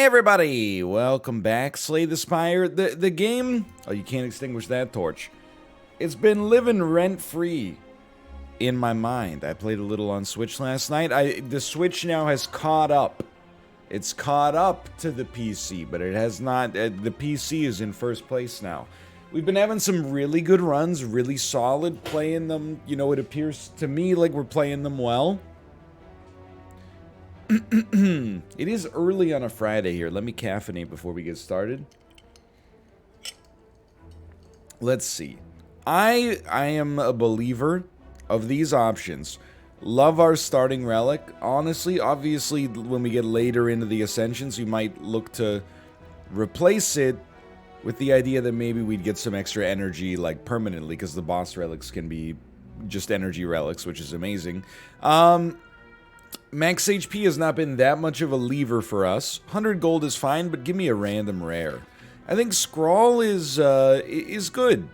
Hey everybody, welcome back. Slay the Spire. The game, oh, you can't extinguish that torch. It's been living rent-free in my mind. I played a little on Switch last night. The Switch now has caught up. It's caught up to the PC, but it has not. The PC is in first place now. We've been having some really good runs, really solid, playing them. You know, it appears to me like we're playing them well. It is early on a Friday here. Let me caffeinate before we get started. Let's see. I am a believer of these options. Love our starting relic. Honestly, obviously, when we get later into the Ascensions, we might look to replace it with the idea that maybe we'd get some extra energy, like, permanently, because the boss relics can be just energy relics, which is amazing. Max HP has not been that much of a lever for us. 100 gold is fine, but give me a random rare. I think Scrawl is good.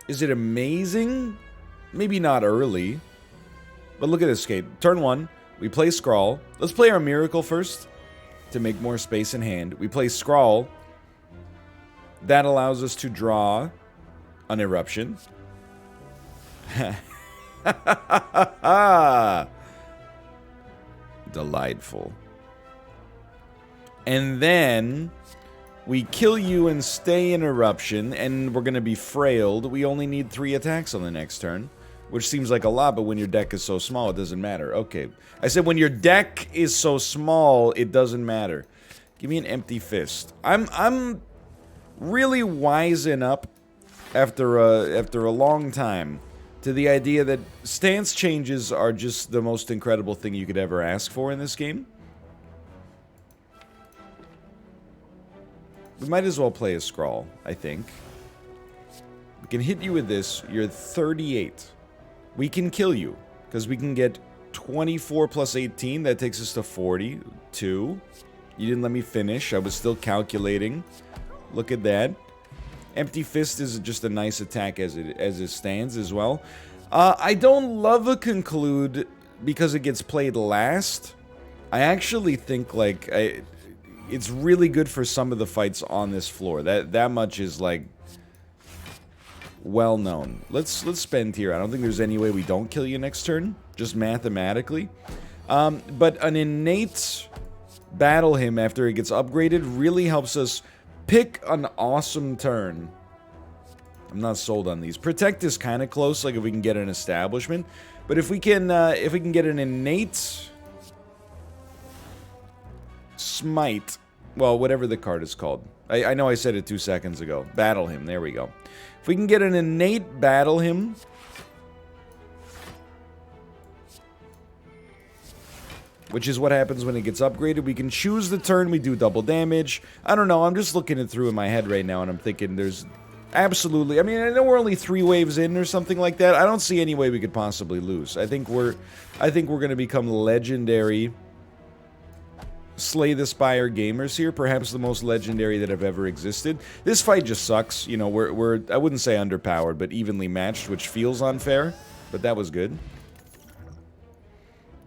Is it amazing? Maybe not early. But look at this, Kate. Turn 1, we play Scrawl. Let's play our Miracle first to make more space in hand. We play Scrawl. That allows us to draw an Eruption. Delightful. And then we kill you and stay in Eruption, and we're going to be frailed. We only need 3 attacks on the next turn, which seems like a lot, but when your deck is so small, it doesn't matter. Okay. I said when your deck is so small, it doesn't matter. Give me an Empty Fist. I'm really wising up after a long time to the idea that stance changes are just the most incredible thing you could ever ask for in this game. We might as well play a Scrawl, I think. We can hit you with this. You're 38. We can kill you, because we can get 24 plus 18. That takes us to 42. You didn't let me finish. I was still calculating. Look at that. Empty Fist is just a nice attack as it stands as well. I don't love a Conclude because it gets played last. I actually think like it's really good for some of the fights on this floor. That much is like well known. Let's spend here. I don't think there's any way we don't kill you next turn, just mathematically. But an innate Battle Hymn after it gets upgraded really helps us pick an awesome turn. I'm not sold on these. Protect is kind of close, like if we can get an establishment. But if we can get an innate Smite, well, whatever the card is called. I know I said it 2 seconds ago. Battle Hymn, there we go. If we can get an innate Battle Hymn, which is what happens when it gets upgraded. We can choose the turn, we do double damage. I don't know, I'm just looking it through in my head right now, and I'm thinking there's absolutely... I mean, I know we're only 3 waves in or something like that. I don't see any way we could possibly lose. I think we're going to become legendary Slay the Spire gamers here. Perhaps the most legendary that have ever existed. This fight just sucks. You know, we're I wouldn't say underpowered, but evenly matched, which feels unfair. But that was good.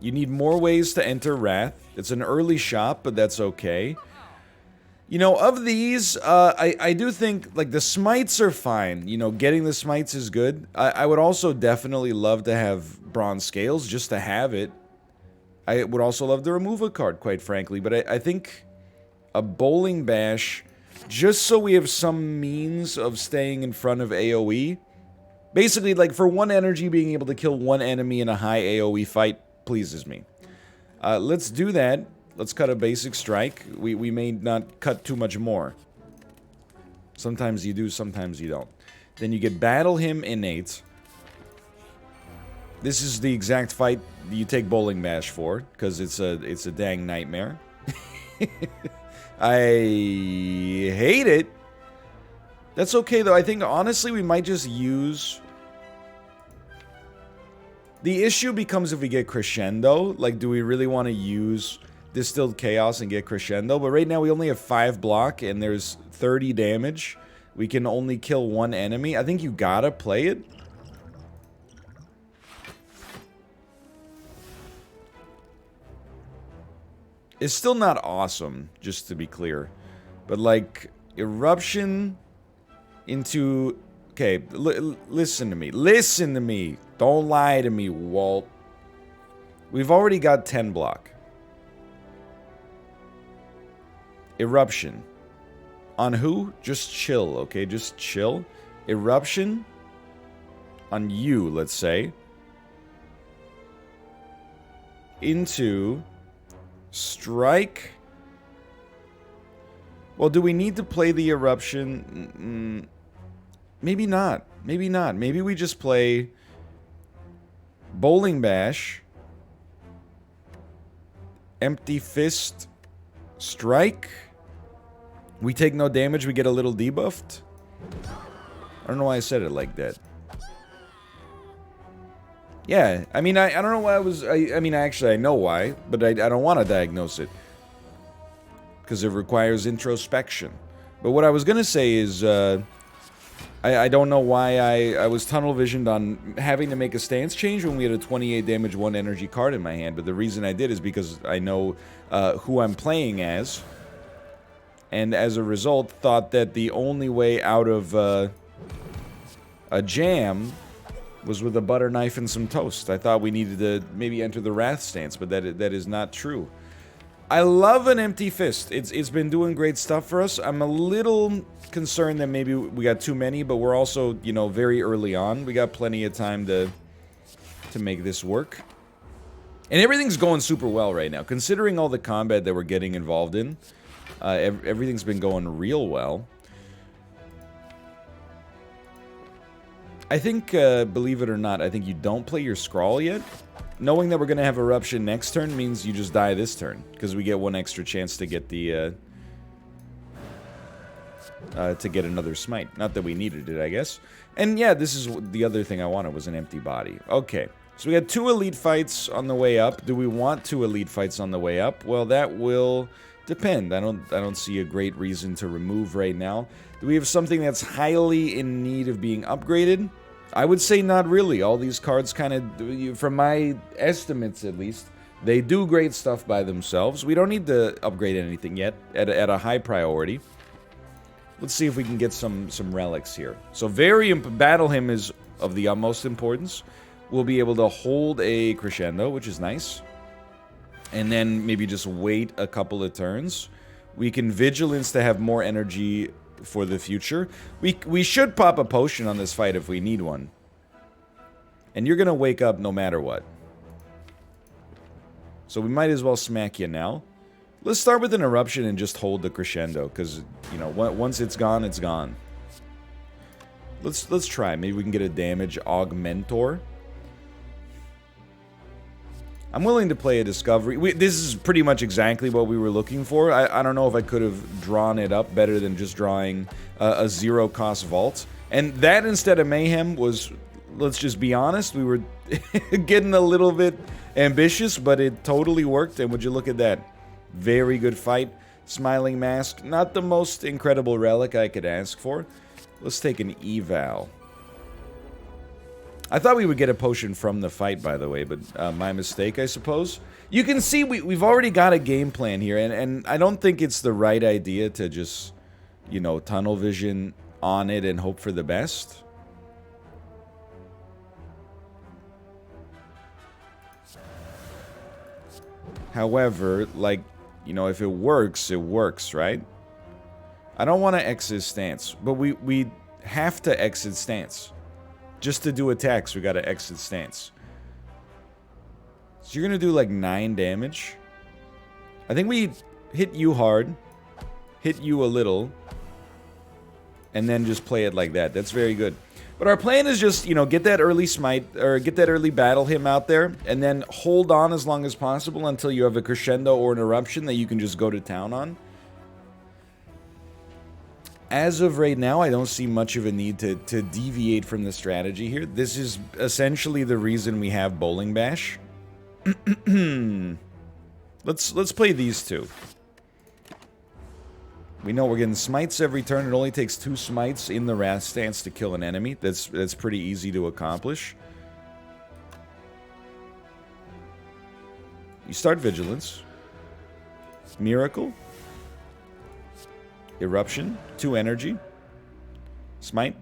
You need more ways to enter Wrath. It's an early shot, but that's okay. You know, of these, I do think, like, the Smites are fine. You know, getting the Smites is good. I would also definitely love to have Bronze Scales, just to have it. I would also love to remove a card, quite frankly. But I think a Bowling Bash, just so we have some means of staying in front of AoE. Basically, like, for 1 energy, being able to kill 1 enemy in a high AoE fight pleases me. Let's do that. Let's cut a basic strike. We may not cut too much more. Sometimes you do, sometimes you don't. Then you get Battle Hymn innate. This is the exact fight you take Bowling Bash for, because it's a dang nightmare. I hate it. That's okay though. I think honestly we might just use... The issue becomes if we get Crescendo. Like, do we really want to use Distilled Chaos and get Crescendo? But right now we only have 5 block and there's 30 damage. We can only kill 1 enemy. I think you gotta play it. is still not awesome, just to be clear. But, like, Eruption into... Okay, listen to me. Listen to me. Don't lie to me, Walt. We've already got 10 block. Eruption. On who? Just chill, okay? Just chill. Eruption. On you, let's say. Into... Strike. Well, do we need to play the Eruption? Maybe not. Maybe not. Maybe we just play Bowling Bash, Empty Fist, Strike. We take no damage, we get a little debuffed. I don't know why I said it like that. Yeah, I mean, I don't know why I was... I mean, actually, I know why, but I don't want to diagnose it. Because it requires introspection. But what I was going to say is... I don't know why I was tunnel visioned on having to make a stance change when we had a 28 damage 1 energy card in my hand. But the reason I did is because I know who I'm playing as. And as a result, thought that the only way out of a jam was with a butter knife and some toast. I thought we needed to maybe enter the Wrath stance, but that is not true. I love an Empty Fist. It's been doing great stuff for us. I'm a little concerned that maybe we got too many, but we're also, you know, very early on. We got plenty of time to make this work. And everything's going super well right now. Considering all the combat that we're getting involved in, everything's been going real well. I think, believe it or not, I think you don't play your Scrawl yet. Knowing that we're going to have Eruption next turn means you just die this turn. Because we get one extra chance to get the, to get another Smite. Not that we needed it, I guess. And yeah, this is the other thing I wanted, was an empty body. Okay, so we got 2 elite fights on the way up. Do we want 2 elite fights on the way up? Well, that will depend. I don't see a great reason to remove right now. Do we have something that's highly in need of being upgraded? I would say not really. All these cards kind of, from my estimates at least, they do great stuff by themselves. We don't need to upgrade anything yet at a high priority. Let's see if we can get some relics here. So Battle Hymn is of the utmost importance. We'll be able to hold a Crescendo, which is nice. And then maybe just wait a couple of turns. We can Vigilance to have more energy for the future. We should pop a potion on this fight if we need one. And you're gonna wake up no matter what. So we might as well smack you now. Let's start with an Eruption and just hold the Crescendo, because, you know, once it's gone, it's gone. Let's try. Maybe we can get a damage Augmentor. I'm willing to play a Discovery. This is pretty much exactly what we were looking for. I don't know if I could have drawn it up better than just drawing a 0-cost Vault. And that instead of Mayhem was, let's just be honest, we were getting a little bit ambitious, but it totally worked. And would you look at that? Very good fight. Smiling Mask. Not the most incredible relic I could ask for. Let's take an Eval. I thought we would get a potion from the fight, by the way, but my mistake, I suppose. You can see we've already got a game plan here, and I don't think it's the right idea to just, you know, tunnel vision on it and hope for the best. However, like, you know, if it works, right? I don't want to exit stance, but we have to exit stance. Just to do attacks, we gotta exit stance. So you're gonna do like 9 damage. I think we hit you hard, hit you a little, and then just play it like that. That's very good. But our plan is just, you know, get that early Smite, or get that early Battle Hymn out there, and then hold on as long as possible until you have a Crescendo or an Eruption that you can just go to town on. As of right now, I don't see much of a need to deviate from the strategy here. This is essentially the reason we have Bowling Bash. Let's play these two. We know we're getting smites every turn. It only takes 2 smites in the Wrath stance to kill an enemy. That's pretty easy to accomplish. You start Vigilance. Miracle. Eruption. 2 energy. Smite.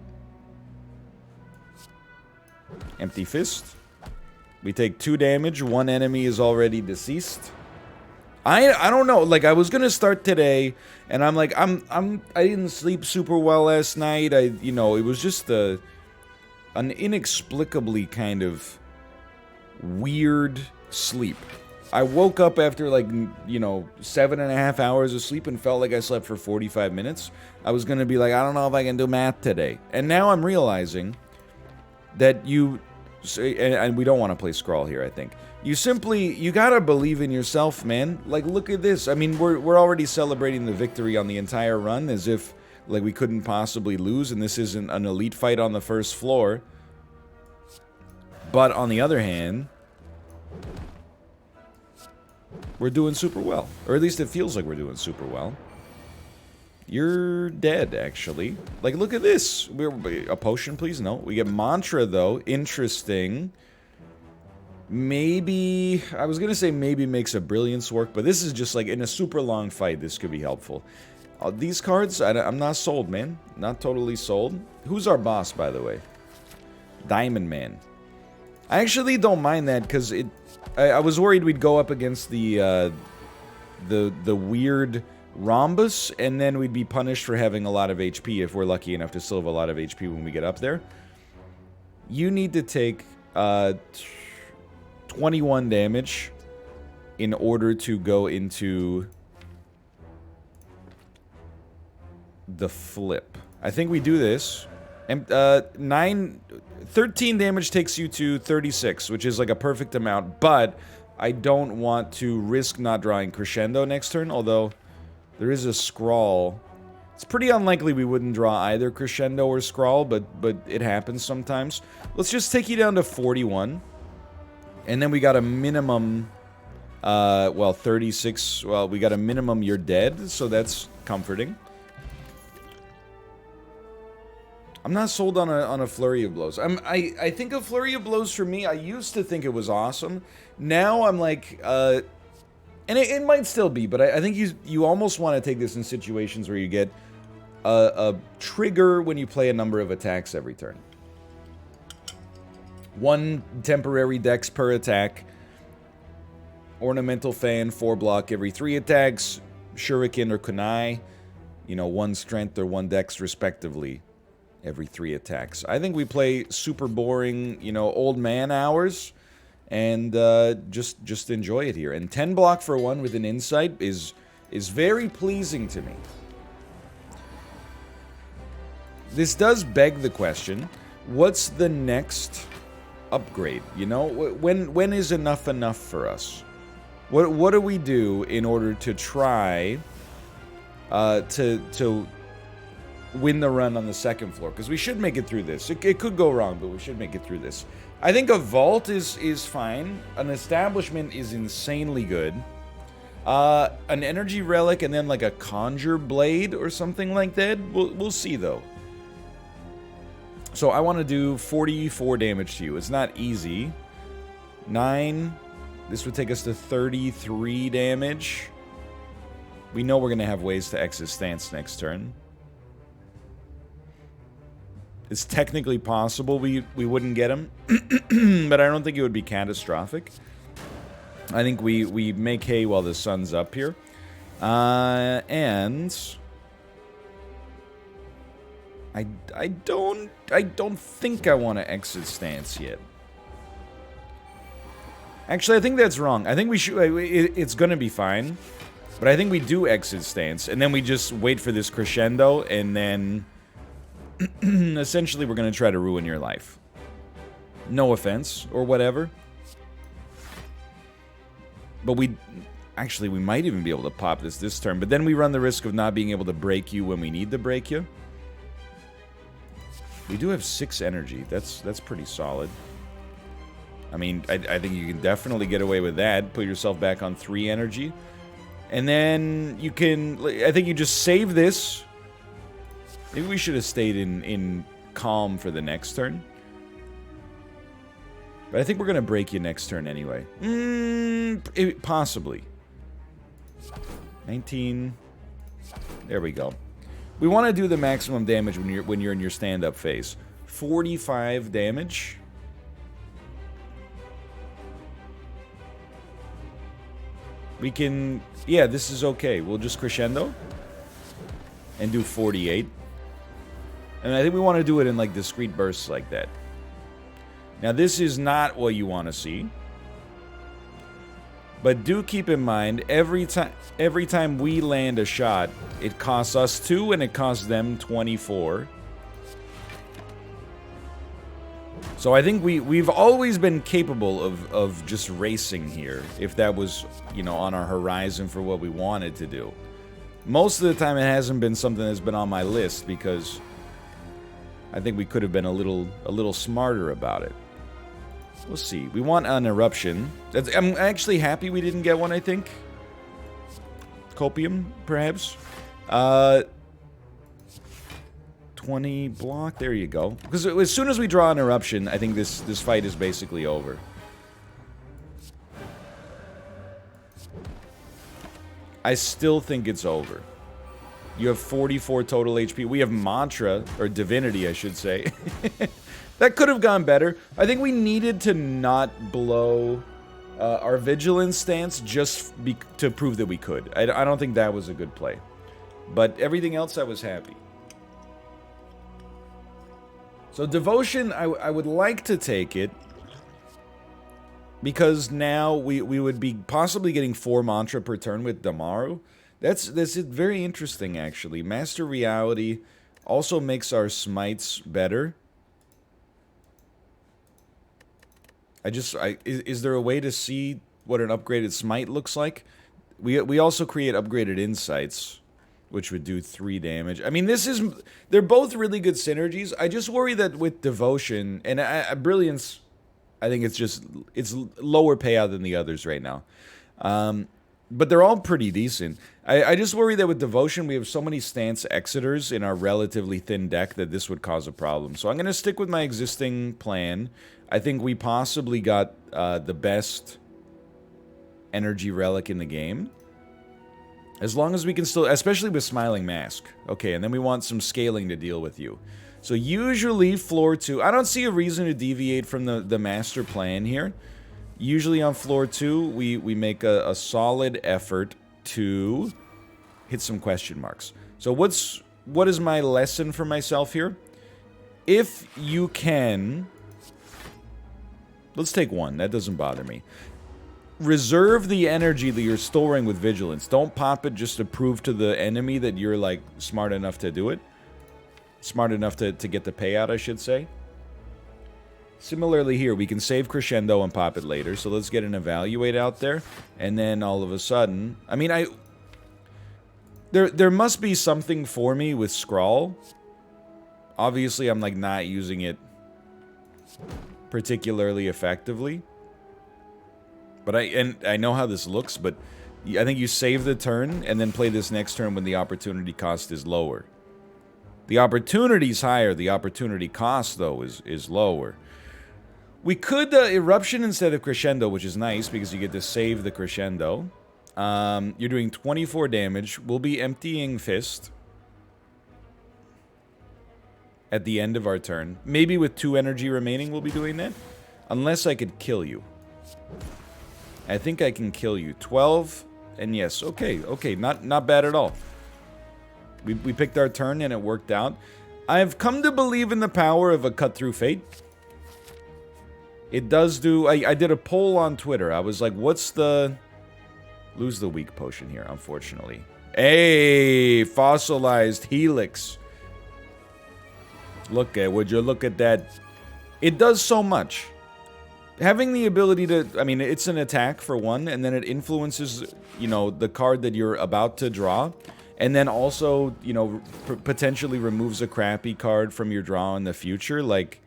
Empty Fist. We take 2 damage. 1 enemy is already deceased. I don't know. Like, I was gonna start today, and I'm like, I didn't sleep super well last night. You know, it was just an inexplicably kind of weird sleep. I woke up after, like, you know, 7.5 hours of sleep and felt like I slept for 45 minutes. I was gonna be like, I don't know if I can do math today. And now I'm realizing that and we don't want to play Scrawl here, I think. You gotta believe in yourself, man. Like, look at this. I mean, we're already celebrating the victory on the entire run as if, like, we couldn't possibly lose, and this isn't an elite fight on the first floor. But on the other hand, we're doing super well. Or at least it feels like we're doing super well. You're dead, actually. Like, look at this. A potion, please? No. We get Mantra, though. Interesting. Maybe... I was gonna say maybe makes a Brilliance work, but this is just, like, in a super long fight, this could be helpful. These cards, I'm not sold, man. Not totally sold. Who's our boss, by the way? Diamond Man. I actually don't mind that, because I was worried we'd go up against the weird Rhombus, and then we'd be punished for having a lot of HP if we're lucky enough to still have a lot of HP when we get up there. You need to take 21 damage in order to go into the flip. I think we do this. And 13 damage takes you to 36, which is like a perfect amount, but I don't want to risk not drawing Crescendo next turn, although there is a Scrawl. It's pretty unlikely we wouldn't draw either Crescendo or Scrawl, but it happens sometimes. Let's just take you down to 41. And then we got a minimum, well, 36. Well, we got a minimum you're dead, so that's comforting. I'm not sold on a Flurry of Blows. I think a Flurry of Blows for me, I used to think it was awesome. Now I'm like, and it might still be, but I think you almost want to take this in situations where you get a trigger when you play a number of attacks every turn. 1 temporary dex per attack. Ornamental Fan, 4 block every 3 attacks. Shuriken or Kunai, you know, 1 strength or 1 dex respectively every 3 attacks. I think we play super boring, you know, old man hours. And just enjoy it here. And 10 block for 1 with an insight is very pleasing to me. This does beg the question, what's the next upgrade? You know, when is enough for us? What do we do in order to try to win the run on the second floor? Because we should make it through this. It could go wrong, but we should make it through this. I think a vault is fine. An establishment is insanely good. An energy relic and then like a conjure blade or something like that. We'll see though. So I want to do 44 damage to you. It's not easy. 9. This would take us to 33 damage. We know we're going to have ways to exit stance next turn. It's technically possible we wouldn't get him, but I don't think it would be catastrophic. I think we make hay while the sun's up here. And I don't think I want to exit stance yet. Actually, I think that's wrong. I think we should. It's gonna be fine, but I think we do exit stance, and then we just wait for this crescendo, and then essentially we're gonna try to ruin your life. No offense or whatever, but we might even be able to pop this turn. But then we run the risk of not being able to break you when we need to break you. We do have 6 energy. That's pretty solid. I mean, I think you can definitely get away with that. Put yourself back on 3 energy. And then you can... I think you just save this. Maybe we should have stayed in calm for the next turn. But I think we're going to break you next turn anyway. Possibly. 19. There we go. We want to do the maximum damage when you're in your stand-up phase. 45 damage. We can... Yeah, this is okay. We'll just crescendo. And do 48. And I think we want to do it in, like, discrete bursts like that. Now, this is not what you want to see. But do keep in mind, every time we land a shot, it costs us 2 and it costs them 24. So I think we've always been capable of just racing here, if that was, you know, on our horizon for what we wanted to do. Most of the time it hasn't been something that's been on my list, because I think we could have been a little smarter about it. We'll see. We want an eruption. I'm actually happy we didn't get one, I think. Copium, perhaps. 20 block. There you go. Because as soon as we draw an eruption, I think this fight is basically over. I still think it's over. You have 44 total HP. We have Mantra, or Divinity, I should say. That could have gone better. I think we needed to not blow our Vigilance stance just to prove that we could. I don't think that was a good play. But everything else, I was happy. So Devotion, I would like to take it. Because now we would be possibly getting 4 Mantra per turn with Damaru. That's very interesting, actually. Master Reality also makes our smites better. Is there a way to see what an upgraded smite looks like? We also create upgraded insights, which would do 3 damage. I mean, they're both really good synergies. I just worry that with Devotion and Brilliance, I think it's lower payout than the others right now. But they're all pretty decent. I just worry that with Devotion, we have so many stance exiters in our relatively thin deck that this would cause a problem. So I'm going to stick with my existing plan. I think we possibly got the best energy relic in the game. As long as we can still, especially with Smiling Mask. Okay, and then we want some scaling to deal with you. So usually floor 2, I don't see a reason to deviate from the master plan here. Usually on floor 2, we make a solid effort to hit some question marks. So what is my lesson for myself here? If you can... Let's take 1. That doesn't bother me. Reserve the energy that you're storing with Vigilance. Don't pop it just to prove to the enemy that you're, like, smart enough to do it. Smart enough to get the payout, I should say. Similarly here, we can save Crescendo and pop it later. So let's get an Evaluate out there. And then all of a sudden... I mean, There must be something for me with Scrawl. Obviously, I'm, like, not using it particularly effectively. But I know how this looks, but I think you save the turn and then play this next turn when the opportunity cost is lower. The opportunity's higher, the opportunity cost, though, is lower. We could Eruption instead of Crescendo, which is nice because you get to save the Crescendo. You're doing 24 damage. We'll be emptying Fist at the end of our turn. Maybe with 2 energy remaining we'll be doing that. Unless I could kill you. I think I can kill you. 12, and yes, okay, not bad at all. We picked our turn and it worked out. I've come to believe in the power of a Cut Through Fate. It does do... I did a poll on Twitter. I was like, what's the... Lose the weak potion here, unfortunately. Hey, Fossilized Helix. Would you look at that? It does so much. Having the ability to... I mean, it's an attack for 1, and then it influences, you know, the card that you're about to draw. And then also, you know, potentially removes a crappy card from your draw in the future. Like,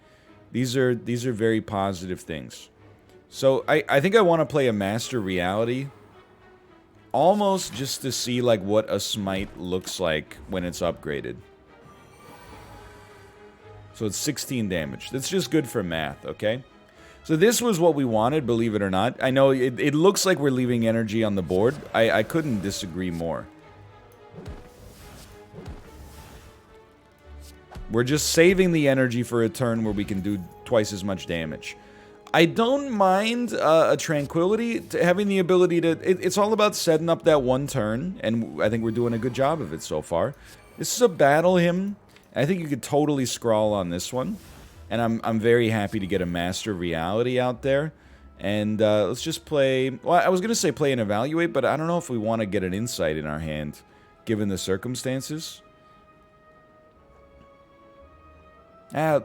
these are very positive things. So, I think I want to play a Master Reality. Almost just to see, like, what a Smite looks like when it's upgraded. So it's 16 damage. That's just good for math, okay? So this was what we wanted, believe it or not. I know it looks like we're leaving energy on the board. I couldn't disagree more. We're just saving the energy for a turn where we can do twice as much damage. I don't mind a Tranquility, having the ability to... It's all about setting up that one turn, and I think we're doing a good job of it so far. This is a Battle Hymn. I think you could totally scrawl on this one. And I'm very happy to get a Master of Reality out there. And let's just play... Well, I was going to say play and evaluate, but I don't know if we want to get an insight in our hand, given the circumstances. I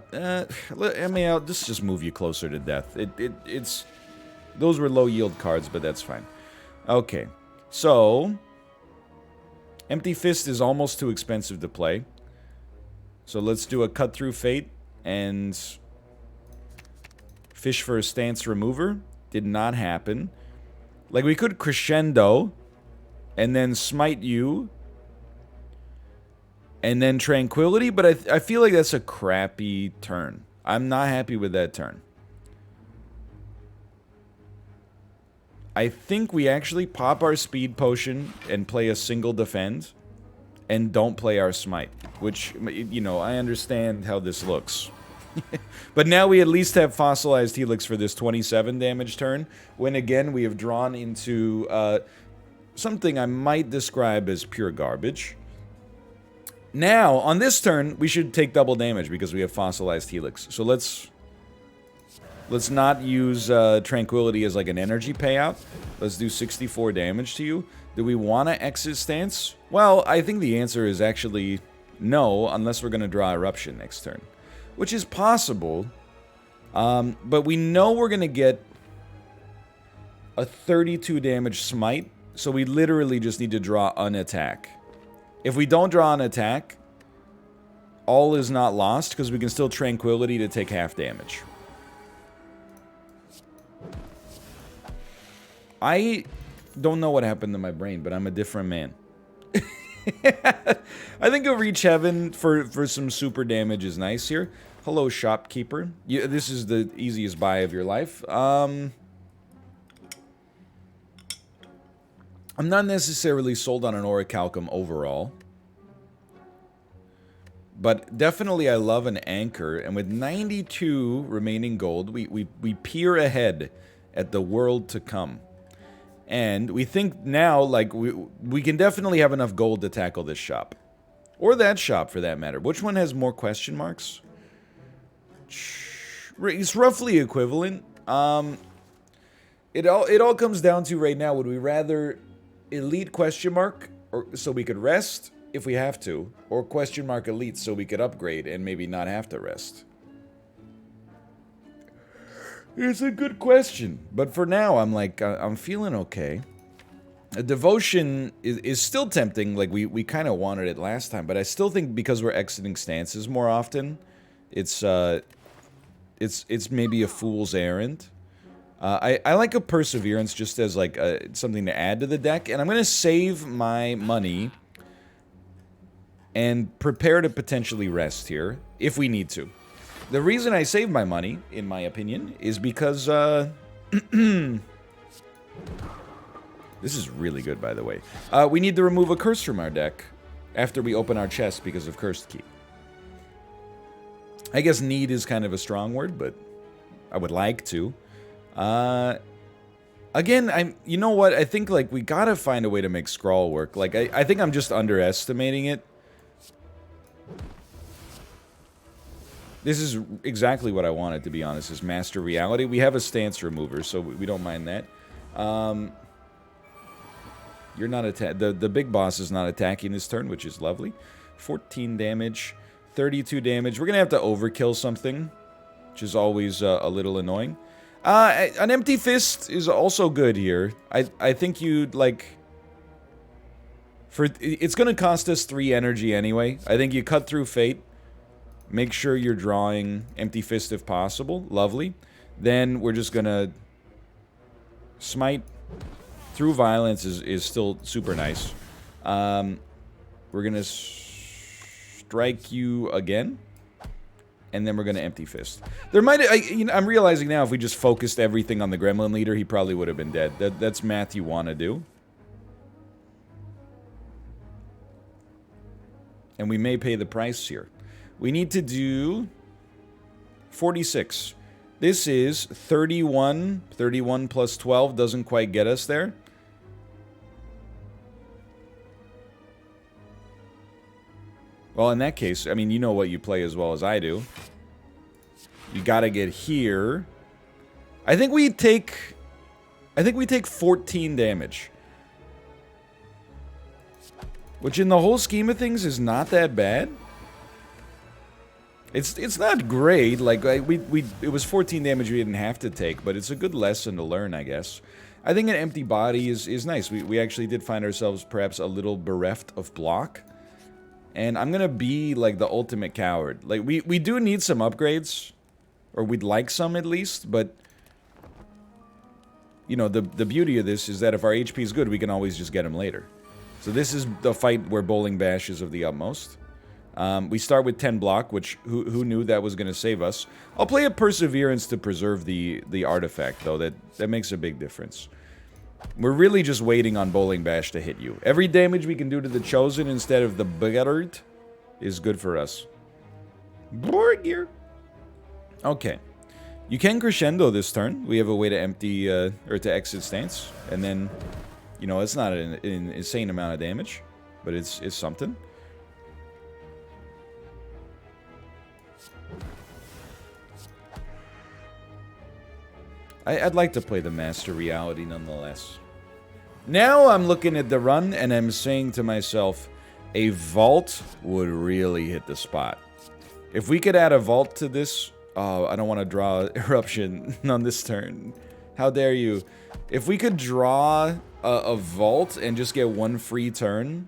mean, I'll just move you closer to death. It's... Those were low-yield cards, but that's fine. Okay. So... Empty Fist is almost too expensive to play. So let's do a Cut Through Fate and... Fish for a Stance Remover. Did not happen. Like, we could Crescendo and then Smite you... And then Tranquility, but I feel like that's a crappy turn. I'm not happy with that turn. I think we actually pop our Speed Potion and play a single Defend. And don't play our Smite. Which, you know, I understand how this looks. But now we at least have Fossilized Helix for this 27 damage turn. When again, we have drawn into something I might describe as pure garbage. Now, on this turn, we should take double damage because we have Fossilized Helix. So let's not use Tranquility as like an energy payout. Let's do 64 damage to you. Do we want to exit stance? Well, I think the answer is actually no, unless we're going to draw Eruption next turn. Which is possible, but we know we're going to get a 32 damage Smite, so we literally just need to draw an attack. If we don't draw an attack, all is not lost, because we can still Tranquility to take half damage. I don't know what happened to my brain, but I'm a different man. I think a Reach Heaven for some super damage is nice here. Hello, Shopkeeper. This is the easiest buy of your life. I'm not necessarily sold on an Orichalcum overall. But definitely I love an Anchor. And with 92 remaining gold, we peer ahead at the world to come. And we think now, like, we can definitely have enough gold to tackle this shop. Or that shop, for that matter. Which one has more question marks? It's roughly equivalent. It all comes down to right now, would we rather... Elite question mark, or so we could rest if we have to, or question mark elite so we could upgrade and maybe not have to rest? It's a good question, but for now I'm like, I'm feeling okay. A Devotion is still tempting, like we kind of wanted it last time, but I still think because we're exiting stances more often, it's maybe a fool's errand. I like a Perseverance just as like something to add to the deck, and I'm going to save my money and prepare to potentially rest here, if we need to. The reason I save my money, in my opinion, is because, this is really good, by the way. We need to remove a curse from our deck after we open our chest because of Cursed Key. I guess need is kind of a strong word, but I would like to. Again, you know what, I think, like, we gotta find a way to make Scrawl work. Like, I think I'm just underestimating it. This is exactly what I wanted, to be honest, is Master Reality. We have a Stance Remover, so we don't mind that. You're not the big boss is not attacking this turn, which is lovely. 14 damage, 32 damage. We're gonna have to overkill something, which is always a little annoying. An Empty Fist is also good here. I think you'd, like... It's gonna cost us 3 energy anyway. I think you Cut Through Fate. Make sure you're drawing Empty Fist if possible. Lovely. Then we're just gonna... Smite through Violence is still super nice. We're gonna strike you again. and then we're going to Empty Fist. There might... I'm realizing now if we just focused everything on the Gremlin Leader, he probably would have been dead. That's math you want to do. And we may pay the price here. We need to do 46. This is 31. 31 plus 12 doesn't quite get us there. Well, in that case, I mean, you know what you play as well as I do. You gotta get here. I think we take 14 damage. Which in the whole scheme of things is not that bad. It's not great. Like it was 14 damage we didn't have to take, but it's a good lesson to learn, I guess. I think an empty body is nice. We actually did find ourselves perhaps a little bereft of block. And I'm gonna be like the ultimate coward. Like we do need some upgrades. Or we'd like some at least, but you know, the beauty of this is that if our HP is good, we can always just get him later. So this is the fight where Bowling Bash is of the utmost. We start with 10 block, which who knew that was going to save us. I'll play a Perseverance to preserve the artifact, though. That makes a big difference. We're really just waiting on Bowling Bash to hit you. Every damage we can do to the Chosen instead of the Beggared is good for us. Borgir. Okay. You can crescendo this turn. We have a way to empty, or to exit stance. And then, you know, it's not an insane amount of damage. But it's something. I'd like to play the Master Reality nonetheless. Now I'm looking at the run and I'm saying to myself, a vault would really hit the spot. If we could add a vault to this... Oh, I don't want to draw Eruption on this turn. How dare you. If we could draw a vault and just get one free turn,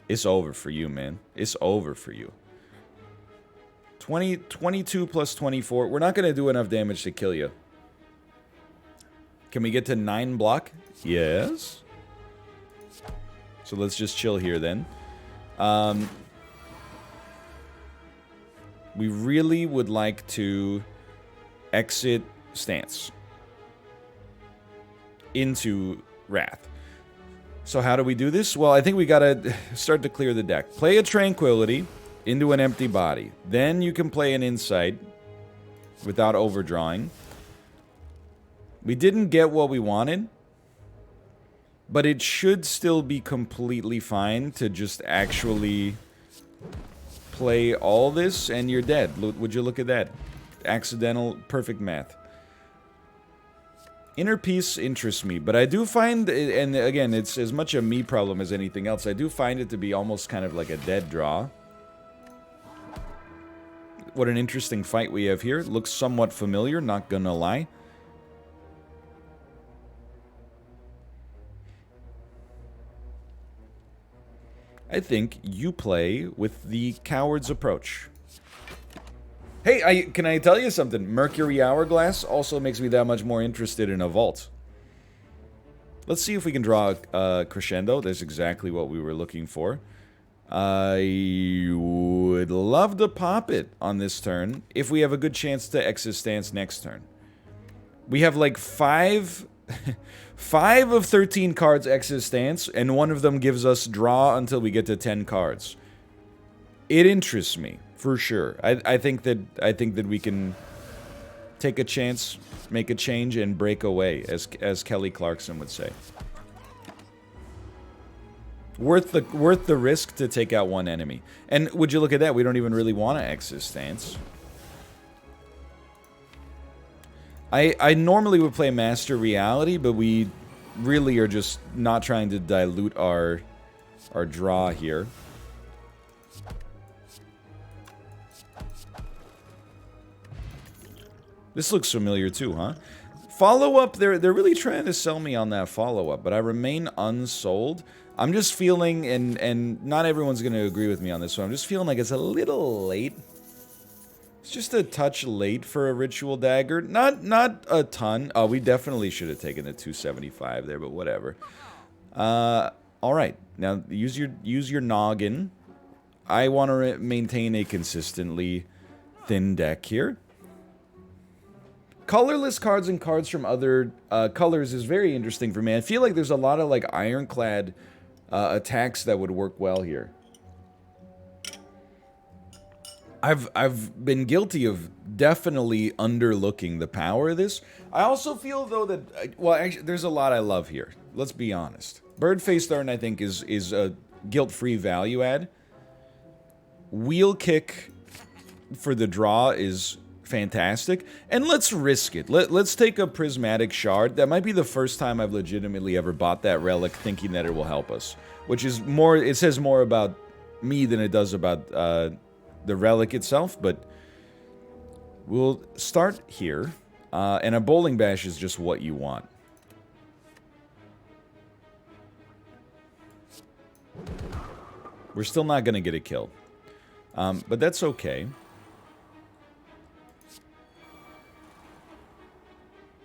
it's over for you, man. It's over for you. 22 plus 24. We're not going to do enough damage to kill you. Can we get to 9 block? Yes. So let's just chill here then. We really would like to exit stance into Wrath. So how do we do this? Well, I think we gotta start to clear the deck. Play a Tranquility into an empty body. Then you can play an Insight without overdrawing. We didn't get what we wanted, but it should still be completely fine to just actually... play all this and you're dead. Would you look at that? Accidental, perfect math. Inner Peace interests me, but I do find, and again, it's as much a me problem as anything else, I do find it to be almost kind of like a dead draw. What an interesting fight we have here. Looks somewhat familiar, not gonna lie. I think you play with the coward's approach. Hey, can I tell you something? Mercury Hourglass also makes me that much more interested in a vault. Let's see if we can draw a crescendo. That's exactly what we were looking for. I would love to pop it on this turn if we have a good chance to exit stance next turn. We have like 5 of 13 cards exit stance, and one of them gives us draw until we get to 10 cards. It interests me, for sure. I think that we can take a chance, make a change, and break away, as Kelly Clarkson would say. Worth the risk to take out one enemy. And would you look at that? We don't even really want to exit stance. I normally would play Master Reality, but we really are just not trying to dilute our draw here. This looks familiar too, huh? Follow-up, they're really trying to sell me on that follow-up, but I remain unsold. I'm just feeling, and not everyone's going to agree with me on this one, I'm just feeling like it's a little late. It's just a touch late for a Ritual Dagger. Not a ton. Oh, we definitely should have taken the 275 there, but whatever. Alright. Now, use your noggin. I want to maintain a consistently thin deck here. Colorless cards and cards from other colors is very interesting for me. I feel like there's a lot of like ironclad attacks that would work well here. I've been guilty of definitely underlooking the power of this. I also feel though that well, actually, there's a lot I love here. Let's be honest. Birdface Thorn, I think, is a guilt-free value add. Wheel Kick for the draw is fantastic, and let's risk it. Let's take a Prismatic Shard. That might be the first time I've legitimately ever bought that relic thinking that it will help us, which is more. It says more about me than it does about the relic itself, but we'll start here, and a Bowling Bash is just what you want. We're still not going to get a kill, but that's okay.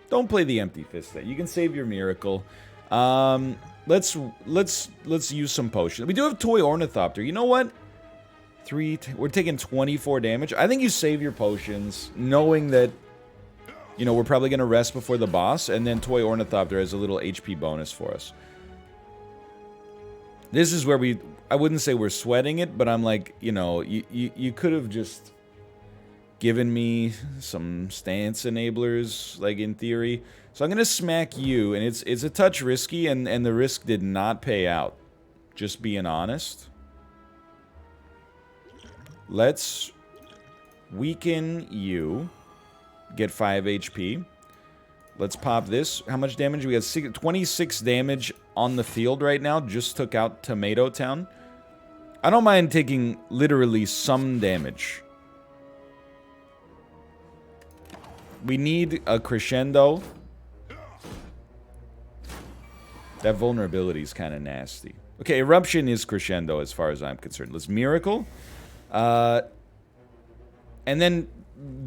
Don't play the Empty Fist there. You can save your Miracle. Let's use some potion. We do have Toy Ornithopter. You know what? We're taking 24 damage. I think you save your potions, knowing that, you know, we're probably going to rest before the boss, and then Toy Ornithopter has a little HP bonus for us. This is where I wouldn't say we're sweating it, but I'm like, you know, you could have just given me some stance enablers, like in theory. So I'm going to smack you, and it's a touch risky, and the risk did not pay out. Just being honest. Let's weaken you. Get 5 HP. Let's pop this. How much damage? We got 26 damage on the field right now. Just took out Tomato Town. I don't mind taking literally some damage. We need a crescendo. That vulnerability is kind of nasty. Okay, Eruption is crescendo as far as I'm concerned. Let's Miracle. And then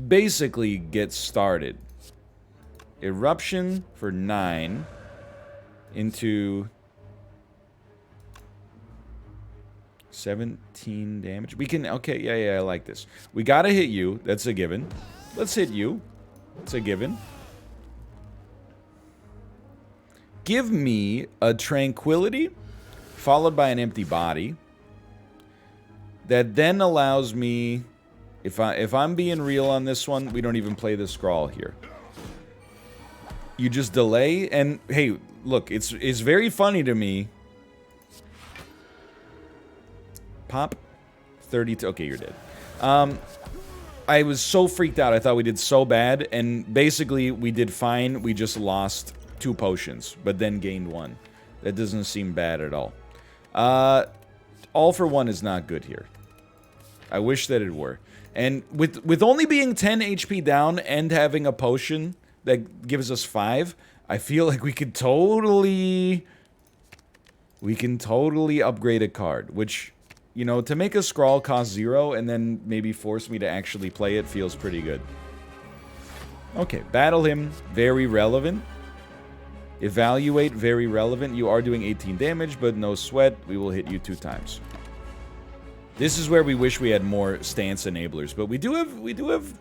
basically get started. Eruption for 9 into 17 damage. We can, okay, yeah, I like this. We gotta hit you. That's a given. Let's hit you. It's a given. Give me a Tranquility, followed by an Empty Body. That then allows me, if I'm being real on this one, we don't even play the Scrawl here. You just delay, and hey, look, it's very funny to me. Pop 32. Okay, you're dead. I was so freaked out. I thought we did so bad, and basically we did fine. We just lost 2 potions, but then gained 1. That doesn't seem bad at all. All for 1 is not good here. I wish that it were. And with only being 10 HP down and having a potion that gives us 5, I feel like we can totally upgrade a card, which, you know, to make a Scrawl cost 0 and then maybe force me to actually play it feels pretty good. Okay, battle him, very relevant. Evaluate, very relevant. You are doing 18 damage, but no sweat. We will hit you 2 times. This is where we wish we had more stance enablers, but we do have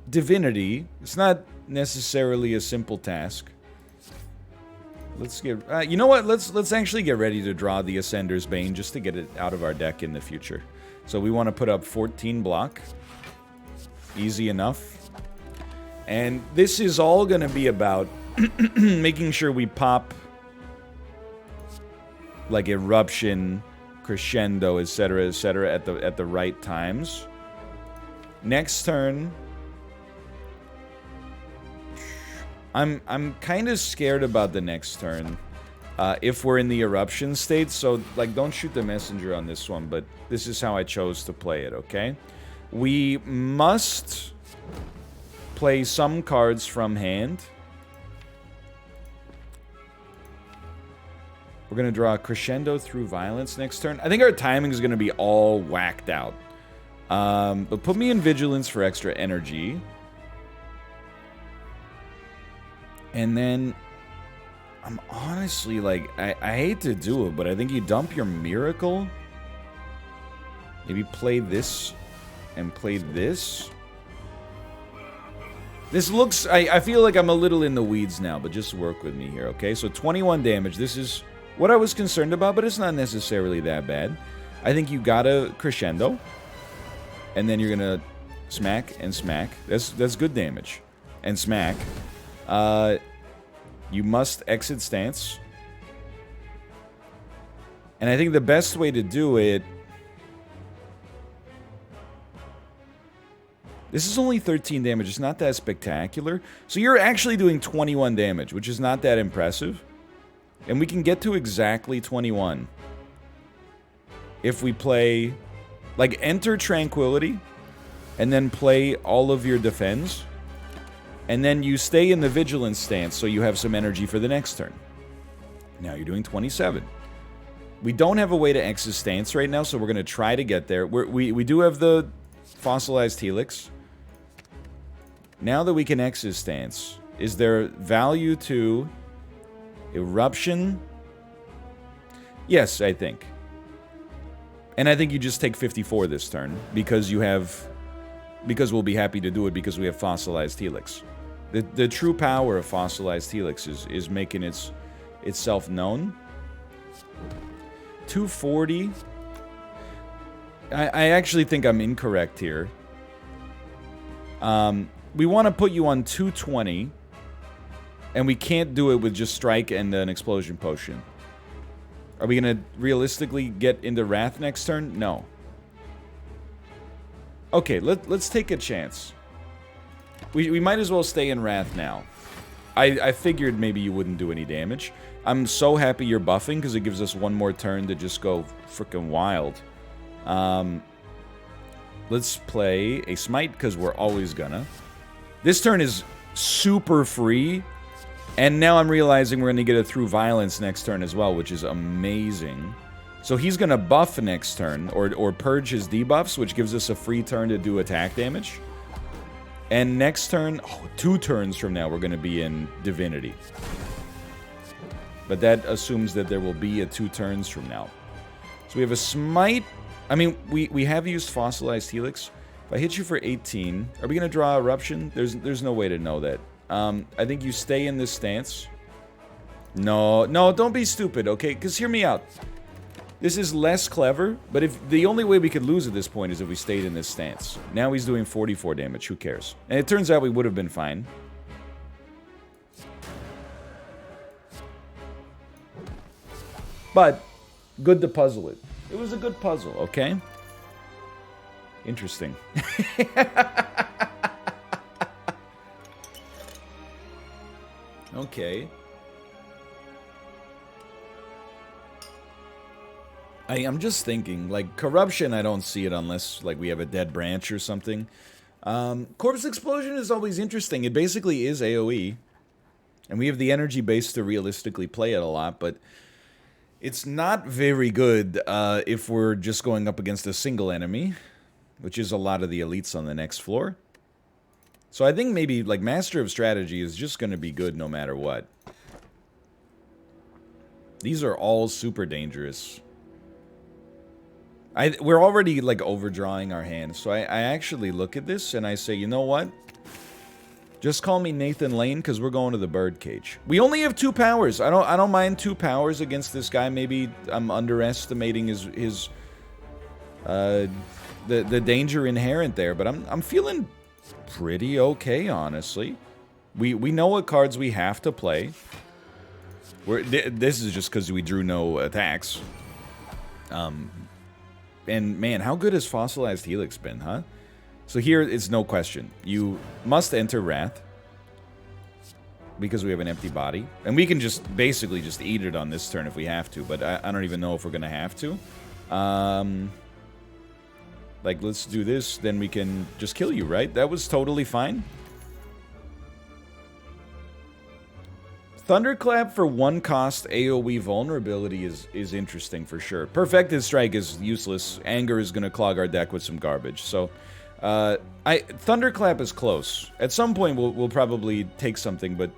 divinity. It's not necessarily a simple task. Let's get you know what? Let's actually get ready to draw the Ascender's Bane just to get it out of our deck in the future. So we want to put up 14 block. Easy enough. And this is all going to be about making sure we pop like Eruption, Crescendo, etc., at the right times. Next turn, I'm kind of scared about the next turn if we're in the Eruption state. So like, don't shoot the messenger on this one, but this is how I chose to play it. Okay, we must play some cards from hand. We're going to draw a Crescendo through Violence next turn. I think our timing is going to be all whacked out. But put me in Vigilance for extra energy. And then, I'm honestly, like, I hate to do it, but I think you dump your Miracle. Maybe play this and play this. This looks... I feel like I'm a little in the weeds now, but just work with me here, okay? So 21 damage. This is what I was concerned about, but it's not necessarily that bad. I think you gotta crescendo. And then you're gonna smack and smack. That's good damage. And smack. You must exit stance. And I think the best way to do it... This is only 13 damage. It's not that spectacular. So you're actually doing 21 damage, which is not that impressive. And we can get to exactly 21. If we play... Like, enter Tranquility. And then play all of your defense. And then you stay in the Vigilance stance so you have some energy for the next turn. Now you're doing 27. We don't have a way to exit stance right now, so we're going to try to get there. We do have the Fossilized Helix. Now that we can exit stance, is there value to Eruption? Yes, I think. And I think you just take 54 this turn, because you have... Because we'll be happy to do it because we have Fossilized Helix. The true power of Fossilized Helix is making itself known. 240. I actually think I'm incorrect here. We want to put you on 220. And we can't do it with just Strike and an Explosion Potion. Are we going to realistically get into Wrath next turn? No. Okay, let's take a chance. We might as well stay in Wrath now. I figured maybe you wouldn't do any damage. I'm so happy you're buffing, because it gives us one more turn to just go freaking wild. Let's play a Smite, because we're always gonna. This turn is super free. And now I'm realizing we're going to get a Through Violence next turn as well, which is amazing. So he's going to buff next turn, or purge his debuffs, which gives us a free turn to do attack damage. And next turn, 2 turns from now, we're going to be in Divinity. But that assumes that there will be a 2 turns from now. So we have a Smite. I mean, we have used Fossilized Helix. If I hit you for 18, are we going to draw Eruption? There's no way to know that. I think you stay in this stance. No, don't be stupid, okay? Because hear me out. This is less clever, but if the only way we could lose at this point is if we stayed in this stance. Now he's doing 44 damage, who cares? And it turns out we would have been fine. But, good to puzzle it. It was a good puzzle, okay? Interesting. Okay. I'm just thinking, like, Corruption, I don't see it unless, like, we have a dead branch or something. Corpse Explosion is always interesting. It basically is AoE. And we have the energy base to realistically play it a lot, but it's not very good if we're just going up against a single enemy, which is a lot of the elites on the next floor. So I think maybe, like, Master of Strategy is just going to be good no matter what. These are all super dangerous. We're already, like, overdrawing our hands. So I actually look at this and I say, you know what? Just call me Nathan Lane, because we're going to the birdcage. We only have 2 powers. I don't mind 2 powers against this guy. Maybe I'm underestimating his the danger inherent there. But I'm feeling pretty okay, honestly. We know what cards we have to play. This is just because we drew no attacks. And man, how good has Fossilized Helix been, huh? So here, it's no question. You must enter Wrath, because we have an empty body. And we can just basically just eat it on this turn if we have to, but I don't even know if we're going to have to. Like, let's do this, then we can just kill you, right? That was totally fine. Thunderclap for 1 cost AoE vulnerability is interesting for sure. Perfected Strike is useless. Anger is going to clog our deck with some garbage. So, Thunderclap is close. At some point, we'll probably take something, but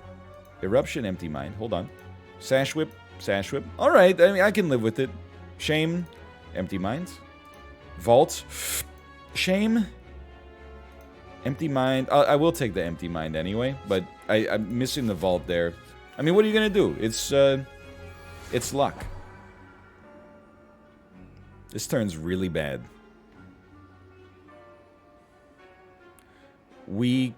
Eruption, Empty Mind. Hold on. Sash Whip, Sash Whip. All right, I mean, I can live with it. Shame, Empty Mind. Vault. Shame. Empty mind. I will take the empty mind anyway, but I'm missing the vault there. I mean, what are you gonna do? It's luck. This turn's really bad. We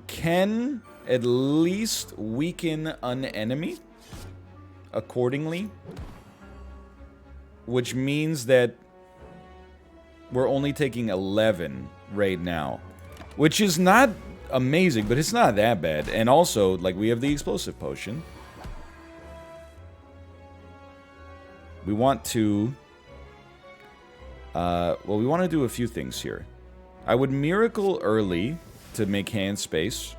can at least weaken an enemy accordingly, which means that we're only taking 11 right now, which is not amazing, but it's not that bad. And also, like, we have the explosive potion. We want to well, we want to do a few things here. I would miracle early to make hand space,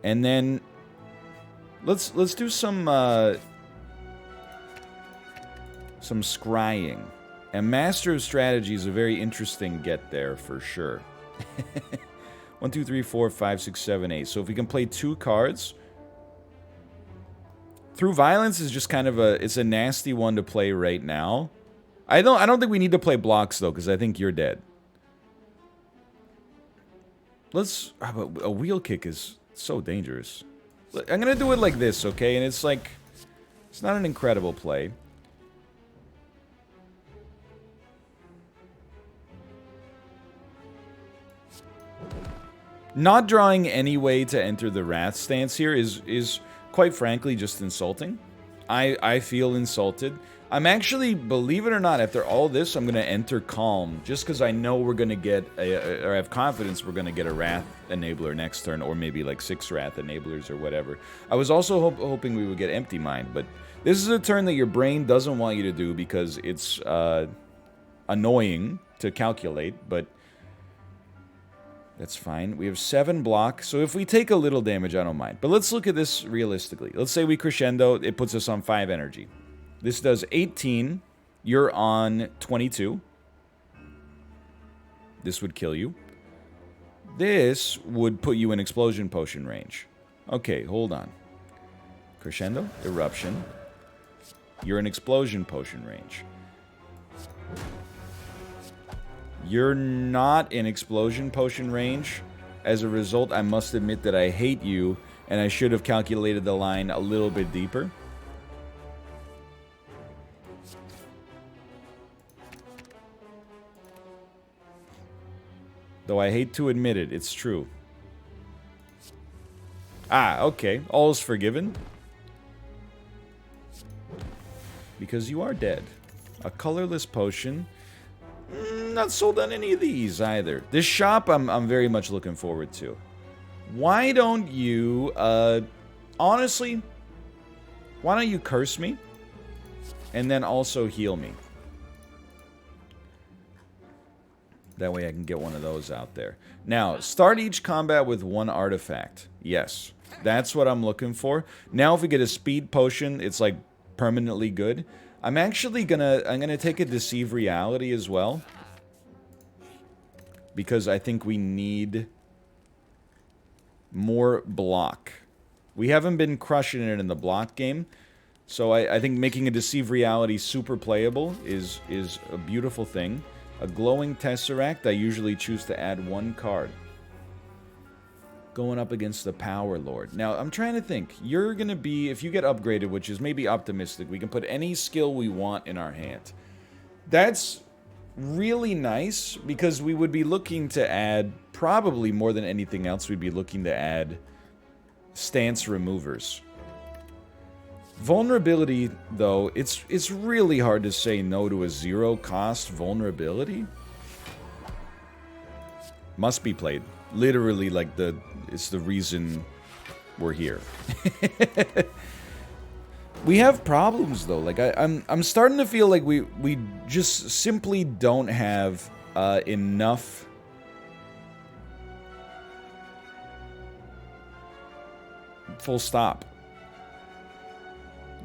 and then let's do some scrying. And Master of Strategy is a very interesting get there for sure. 1, 2, 3, 4, 5, 6, 7, 8. So if we can play 2 cards, Through Violence is just kind of it's a nasty one to play right now. I don't think we need to play blocks though, because I think you're dead. A wheel kick is so dangerous. I'm gonna do it like this, okay? And it's like, it's not an incredible play. Not drawing any way to enter the Wrath stance here is quite frankly just insulting. I feel insulted. I'm actually, believe it or not, after all this, I'm going to enter Calm, just because I know we're going to get, or I have confidence we're going to get a Wrath Enabler next turn, or maybe like 6 Wrath Enablers or whatever. I was also hoping we would get Empty Mind, but this is a turn that your brain doesn't want you to do because it's annoying to calculate, but that's fine. We have 7 block, so if we take a little damage, I don't mind. But let's look at this realistically. Let's say we crescendo, it puts us on 5 energy. This does 18. You're on 22. This would kill you. This would put you in Explosion Potion range. Okay, hold on. Crescendo, Eruption. You're in Explosion Potion range. You're not in Explosion Potion range. As a result, I must admit that I hate you, and I should have calculated the line a little bit deeper. Though I hate to admit it, it's true. Ah, okay. All is forgiven. Because you are dead. A colorless potion. Not sold on any of these either. This shop I'm very much looking forward to. Why don't you, honestly, why don't you curse me? And then also heal me. That way I can get one of those out there. Now, start each combat with 1 artifact. Yes, that's what I'm looking for. Now if we get a speed potion, it's like permanently good. I'm actually gonna take a Deceive Reality as well. Because I think we need more block. We haven't been crushing it in the block game. So I think making a Deceive Reality super playable is a beautiful thing. A Glowing Tesseract, I usually choose to add 1 card. Going up against the Power Lord. Now, I'm trying to think. You're going to be, if you get upgraded, which is maybe optimistic, we can put any skill we want in our hand. That's really nice, because we would be looking to add, probably more than anything else, we'd be looking to add stance removers. Vulnerability, though, it's really hard to say no to a 0-cost vulnerability. Must be played. Literally, like, it's the reason we're here. We have problems, though. Like, I'm starting to feel like we just simply don't have enough. Full stop.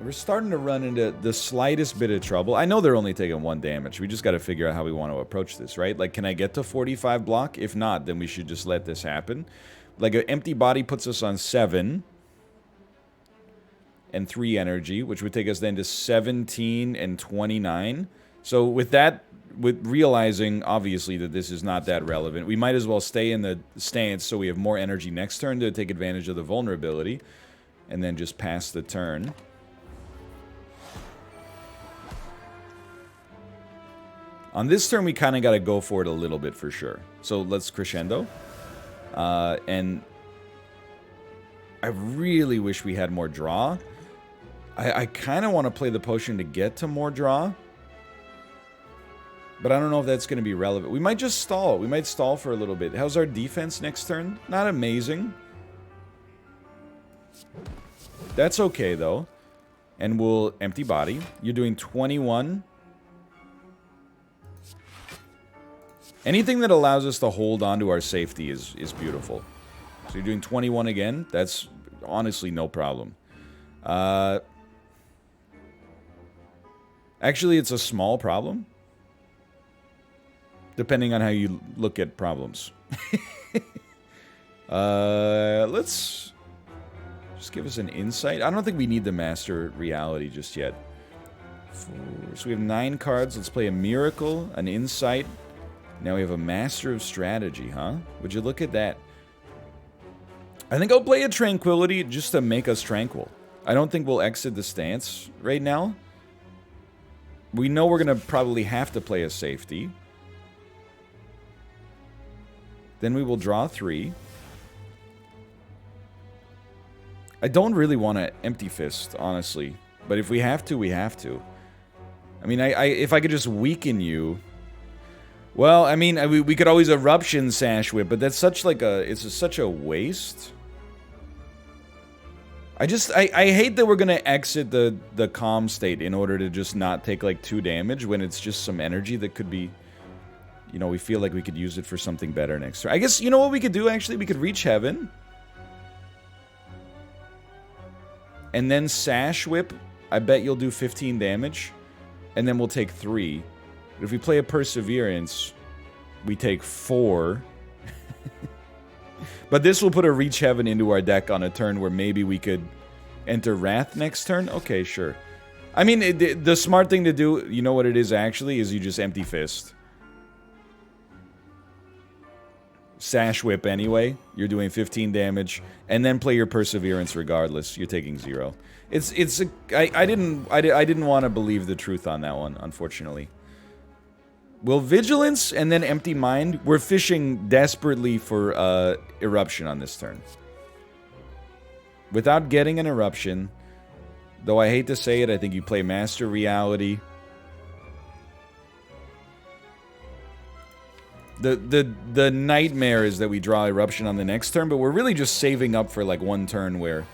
We're starting to run into the slightest bit of trouble. I know they're only taking 1 damage. We just got to figure out how we want to approach this, right? Like, can I get to 45 block? If not, then we should just let this happen. Like, an empty body puts us on 7 and 3 energy, which would take us then to 17 and 29. So with that with realizing, obviously, that this is not that relevant, we might as well stay in the stance so we have more energy next turn to take advantage of the vulnerability. And then just pass the turn. On this turn, we kind of got to go for it a little bit for sure. So let's crescendo. And I really wish we had more draw. I kind of want to play the potion to get to more draw. But I don't know if that's going to be relevant. We might just stall. We might stall for a little bit. How's our defense next turn? Not amazing. That's okay, though. And we'll empty body. You're doing 21. Anything that allows us to hold on to our safety is beautiful. So you're doing 21 again. That's honestly no problem. Actually, it's a small problem. Depending on how you look at problems. Let's just give us an insight. I don't think we need the Master Reality just yet. So we have 9 cards. Let's play a Miracle, an Insight. Now we have a Master of Strategy, huh? Would you look at that? I think I'll play a Tranquility just to make us tranquil. I don't think we'll exit the stance right now. We know we're going to probably have to play a Safety. Then we will draw 3. I don't really want to Empty Fist, honestly. But if we have to, we have to. I mean, if I could just weaken you... Well, I mean, we could always Eruption Sash Whip, but that's such like a... It's such a waste. I hate that we're going to exit the calm state in order to just not take like 2 damage when it's just some energy that could be... You know, we feel like we could use it for something better next turn. I guess, you know what we could do, actually? We could reach Heaven. And then Sash Whip. I bet you'll do 15 damage. And then we'll take 3. But if we play a Perseverance, we take 4. But this will put a Reach Heaven into our deck on a turn where maybe we could enter Wrath next turn. Okay, sure. I mean, the smart thing to do, you know what it is actually, is you just Empty Fist. Sash Whip anyway. You're doing 15 damage, and then play your Perseverance regardless. You're taking 0. I didn't want to believe the truth on that one, unfortunately. Will Vigilance and then Empty Mind. We're fishing desperately for Eruption on this turn. Without getting an Eruption, though I hate to say it, I think you play Master Reality. The nightmare is that we draw Eruption on the next turn, but we're really just saving up for like one turn where,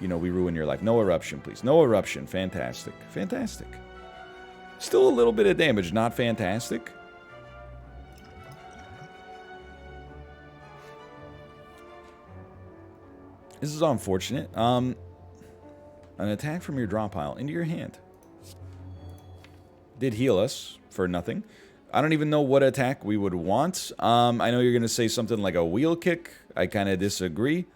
you know, we ruin your life. No Eruption, please. No Eruption. Fantastic. Fantastic. Still a little bit of damage. Not fantastic. This is unfortunate. An attack from your draw pile into your hand. Did heal us for nothing. I don't even know what attack we would want. I know you're going to say something like a Wheel Kick. I kind of disagree.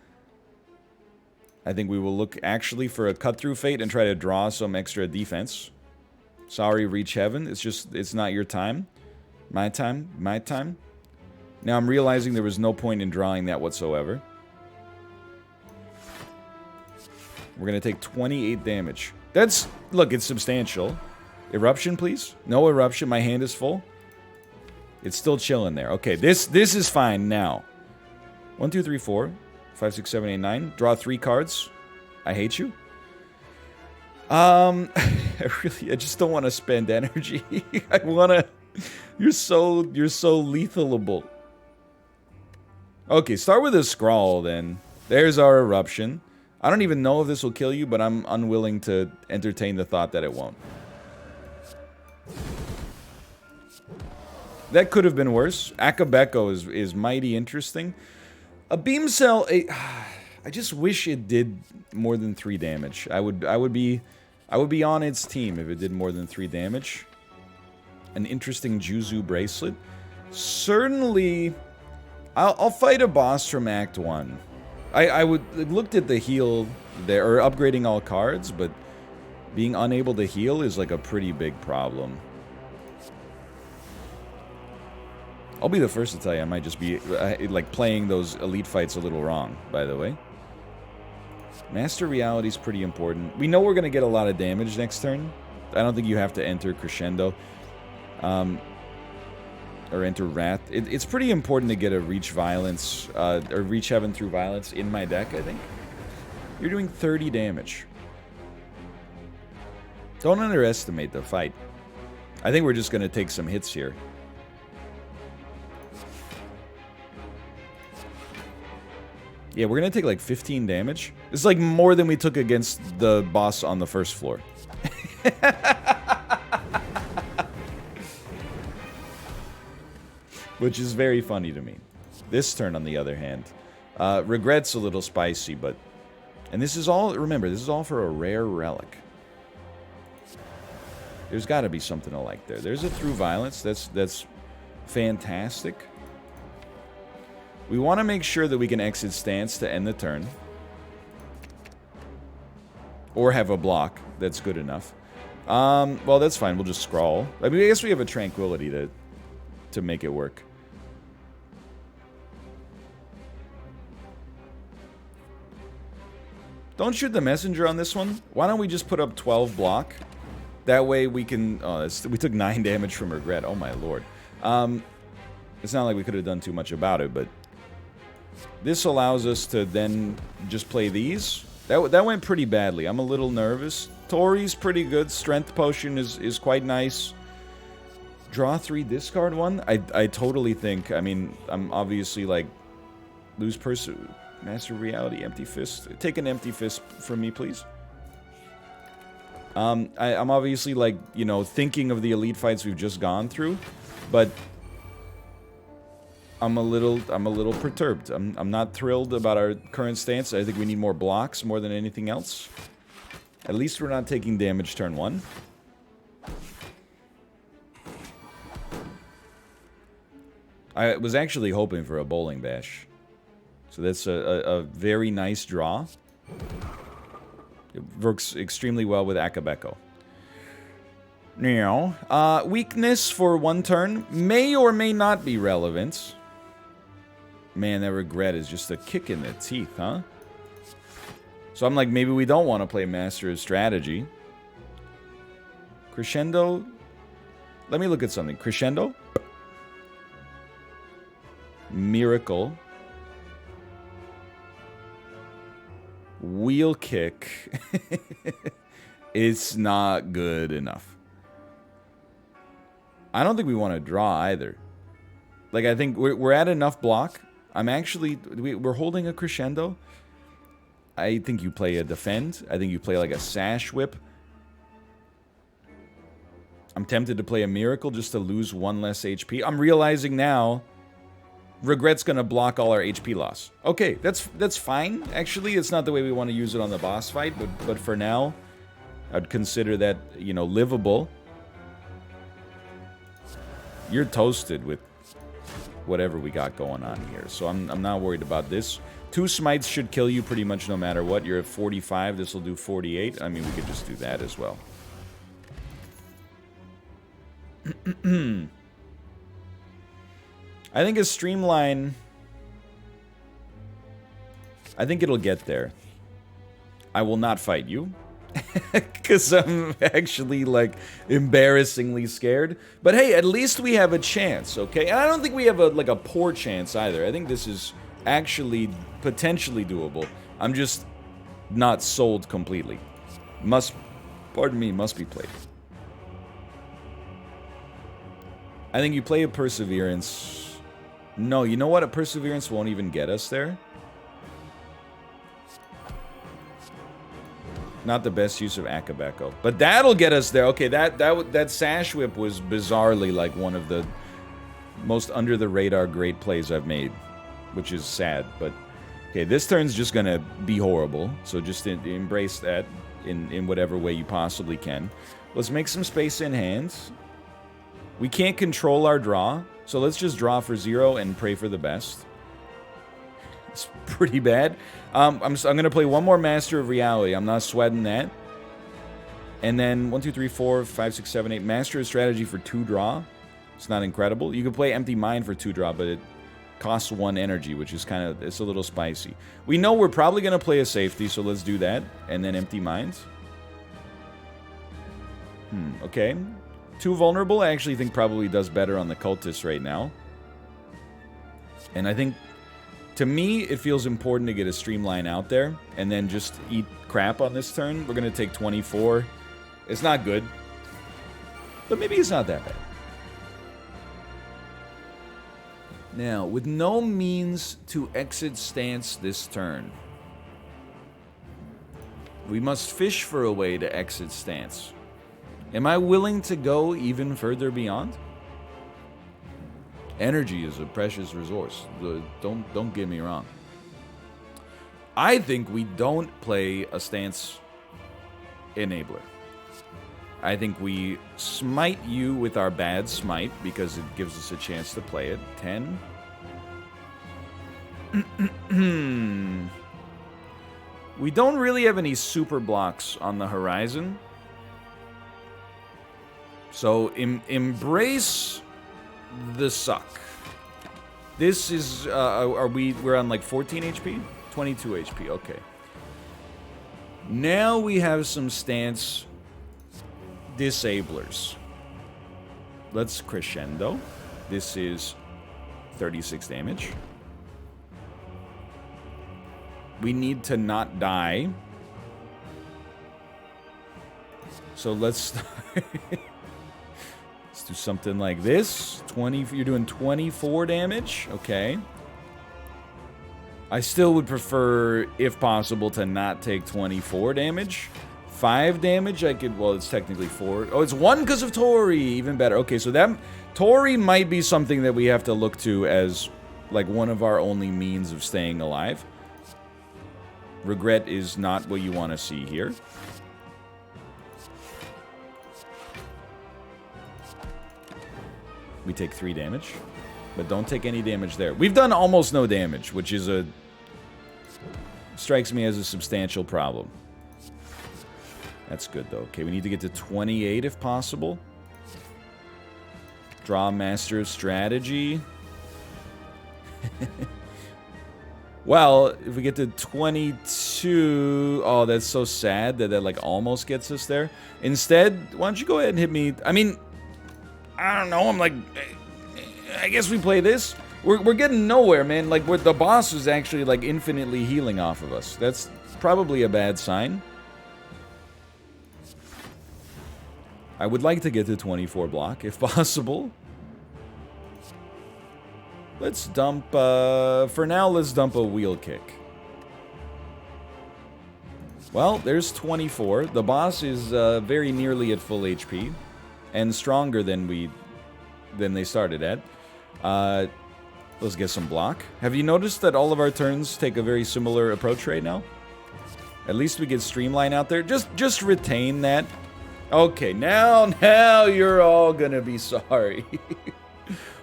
I think we will look actually for a Cut Through Fate and try to draw some extra defense. Sorry, Reach Heaven. It's not your time. My time. My time. Now I'm realizing there was no point in drawing that whatsoever. We're going to take 28 damage. That's... Look, it's substantial. Eruption, please. No Eruption. My hand is full. It's still chilling there. Okay, this is fine now. 1, 2, 3, 4, 5, 6, 7, 8, 9. Draw 3 cards. I hate you. I just don't want to spend energy. I want to... You're so lethalable. Okay, start with a Scrawl then. There's our Eruption. I don't even know if this will kill you, but I'm unwilling to entertain the thought that it won't. That could have been worse. Akabeko is mighty interesting. A Beam Cell, I just wish it did more than 3 damage. I would be on its team if it did more than 3 damage. An interesting Juzu Bracelet. Certainly, I'll fight a boss from Act 1. I looked at the heal there, or upgrading all cards, but being unable to heal is like a pretty big problem. I'll be the first to tell you, I might just be, like, playing those elite fights a little wrong, by the way. Master Reality is pretty important. We know we're going to get a lot of damage next turn. I don't think you have to enter Crescendo. Or enter Wrath. It's pretty important to get a Reach Violence, or Reach Heaven through Violence in my deck, I think. You're doing 30 damage. Don't underestimate the fight. I think we're just going to take some hits here. Yeah, we're going to take like 15 damage. It's like more than we took against the boss on the first floor. Which is very funny to me. This turn, on the other hand, Regret's a little spicy, but... And this is all, remember, this is all for a rare relic. There's got to be something I like there. There's a Through Violence. That's fantastic. We want to make sure that we can exit stance to end the turn. Or have a block. That's good enough. Well, that's fine. We'll just scrawl. I mean, I guess we have a Tranquility to make it work. Don't shoot the messenger on this one. Why don't we just put up 12 block? That way we can... Oh, we took 9 damage from Regret. Oh, my lord. It's not like we could have done too much about it, but... This allows us to then just play these. That went pretty badly. I'm a little nervous. Tori's pretty good. Strength Potion is quite nice. Draw 3, discard 1? I totally think... I mean, I'm obviously, like... Lose person... Master Reality, Empty Fist. Take an Empty Fist from me, please. I'm obviously, like, you know, thinking of the elite fights we've just gone through, but I'm a little perturbed. I'm not thrilled about our current stance. I think we need more blocks more than anything else. At least we're not taking damage turn 1. I was actually hoping for a Bowling Bash. So that's a very nice draw. It works extremely well with Akabeko. Now, weakness for 1 turn may or may not be relevant. Man, that Regret is just a kick in the teeth, huh? So I'm like, maybe we don't want to play Master of Strategy. Crescendo. Let me look at something. Crescendo. Miracle. Wheel Kick. It's not good enough. I don't think we want to draw either. Like, I think we're at enough block. I'm actually... We're holding a Crescendo. I think you play a Defend. I think you play like a Sash Whip. I'm tempted to play a Miracle just to lose 1 less HP. I'm realizing now... Regret's gonna block all our HP loss. Okay, that's fine. Actually, it's not the way we want to use it on the boss fight, but for now, I'd consider that, you know, livable. You're toasted with whatever we got going on here, so I'm not worried about this. 2 smites should kill you pretty much no matter what. You're at 45, this will do 48. I mean, we could just do that as well. I think a Streamline... I think it'll get there. I will not fight you. Because I'm actually, like, embarrassingly scared. But hey, at least we have a chance, okay? And I don't think we have, a poor chance either. I think this is actually potentially doable. I'm just not sold completely. Pardon me, must be played. I think you play a Perseverance... No, you know what? A Perseverance won't even get us there. Not the best use of Akabeko. But that'll get us there. Okay, that Sash Whip was bizarrely like one of the most under-the-radar great plays I've made. Which is sad, but... Okay, this turn's just gonna be horrible. So just embrace that in whatever way you possibly can. Let's make some space in hand. We can't control our draw. So let's just draw for 0 and pray for the best. It's pretty bad. I'm going to play 1 more Master of Reality. I'm not sweating that. And then 1, 2, 3, 4, 5, 6, 7, 8. Master of Strategy for 2 draw. It's not incredible. You can play Empty Mind for 2-drop, but it costs 1 energy, which is kind of, it's a little spicy. We know we're probably going to play a safety, so let's do that. And then Empty Mind. Okay. 2 vulnerable, I actually think probably does better on the cultist right now. And I think, to me, it feels important to get a streamline out there and then just eat crap on this turn. We're going to take 24. It's not good. But maybe it's not that bad. Now, with no means to exit stance this turn, we must fish for a way to exit stance. Am I willing to go even further beyond? Energy is a precious resource. Don't get me wrong. I think we don't play a stance enabler. I think we smite you with our bad smite because it gives us a chance to play it. 10. We don't really have any super blocks on the horizon. So embrace the suck. This is we're on like 14 HP? 22 HP, okay. Now we have some stance disablers. Let's crescendo. This is 36 damage. We need to not die. So let's start. Let's do something like this. 20, you're doing 24 damage. Okay. I still would prefer, if possible, to not take 24 damage. 5 damage, I could, well, it's technically 4. Oh, it's 1 because of Tori. Even better. Okay, so that, Tori might be something that we have to look to as, like, one of our only means of staying alive. Regret is not what you want to see here. We take 3 damage, but don't take any damage there. We've done almost no damage, which is a... strikes me as a substantial problem. That's good, though. Okay, we need to get to 28 if possible. Draw Master of Strategy. Well, if we get to 22... Oh, that's so sad that that, like, almost gets us there. Instead, why don't you go ahead and hit me... I mean... I don't know, I'm like... I guess we play this. We're getting nowhere, man. Like, the boss is actually, like, infinitely healing off of us. That's probably a bad sign. I would like to get to 24 block, if possible. Let's dump, for now, let's dump a wheel kick. Well, there's 24. The boss is very nearly at full HP. And stronger than they started at. Let's get some block. Have you noticed that all of our turns take a very similar approach right now? At least we get Streamline out there. Just retain that. Okay, now you're all gonna be sorry.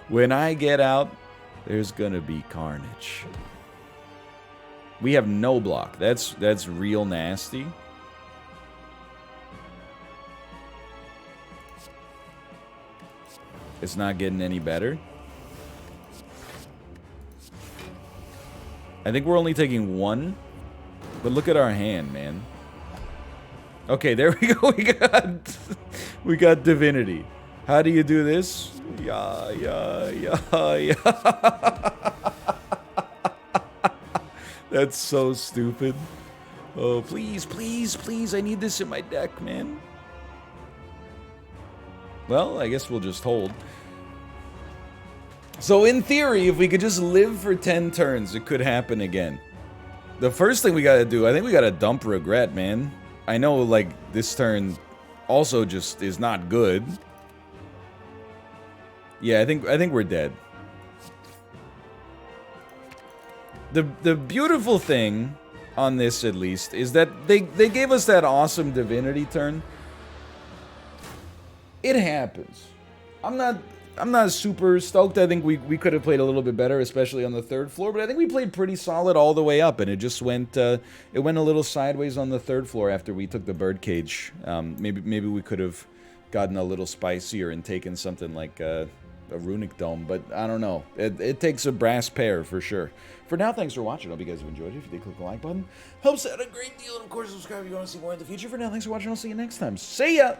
When I get out, there's gonna be carnage. We have no block. That's real nasty. It's not getting any better. I think we're only taking 1. But look at our hand, man. Okay, there we go. We got Divinity. How do you do this? Yeah. That's so stupid. Oh, please, I need this in my deck, man. Well, I guess we'll just hold. So in theory, if we could just live for 10 turns, it could happen again. The first thing we gotta do, I think we gotta dump Regret, man. I know, like, this turn also just is not good. Yeah, I think we're dead. The beautiful thing on this, at least, is that they gave us that awesome Divinity turn. It happens. I'm not super stoked. I think we could have played a little bit better, especially on the 3rd floor, but I think we played pretty solid all the way up, and it just went it went a little sideways on the 3rd floor after we took the birdcage. Maybe we could have gotten a little spicier and taken something like runic dome, but I don't know. It takes a brass pair for sure. For now, thanks for watching. I hope you guys have enjoyed it. If you did, click the like button. Helps out a great deal. And of course, subscribe if you want to see more in the future. For now, thanks for watching. I'll see you next time. See ya!